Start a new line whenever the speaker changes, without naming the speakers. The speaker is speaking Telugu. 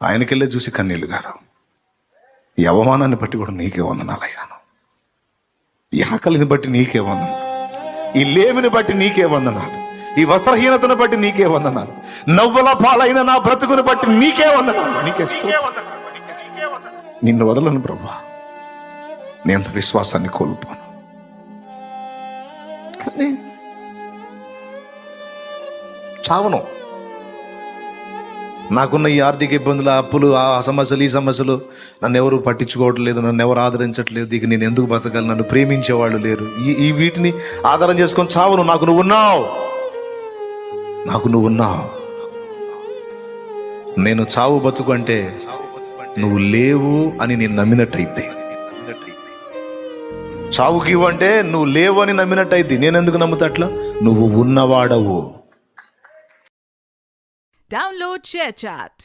ఆయనకెళ్ళే చూసి కన్నీళ్లు గారు. ఈ అవమానాన్ని బట్టి కూడా నీకే వందనాలయ్యాను, ఈ ఆకలిని బట్టి నీకే వందనాలు, ఈ లేమిని బట్టి నీకే వందనాలు, ఈ వస్త్రహీనతను బట్టి నీకే వందనాలు, నవ్వుల పాలైన నా బ్రతుకుని బట్టి నీకే వందనాలు, నీకే నిన్ను వదలను ప్రభువా. నేను విశ్వాసాన్ని కోల్పోను. కానీ చావను. నాకున్న ఈ ఆర్థిక ఇబ్బందులు, ఆ అప్పులు, ఆ సమస్యలు, ఈ సమస్యలు నన్ను ఎవరు పట్టించుకోవట్లేదు, నన్ను ఎవరు ఆదరించట్లేదు, ఇక నేను ఎందుకు బతకాలి, నన్ను ప్రేమించేవాళ్ళు లేరు, ఈ వీటిని ఆధారం చేసుకొని చావను. నాకు నువ్వు ఉన్నావు, నాకు నువ్వు ఉన్నావు. నేను చావు బతుకు అంటే నువ్వు లేవు అని నేను నమ్మినట్టయితే, చావుకి అంటే నువ్వు లేవు అని నమ్మినట్టయితే, నేను ఎందుకు నమ్ముతట్లా? నువ్వు ఉన్నవాడవు.
Download ShareChat.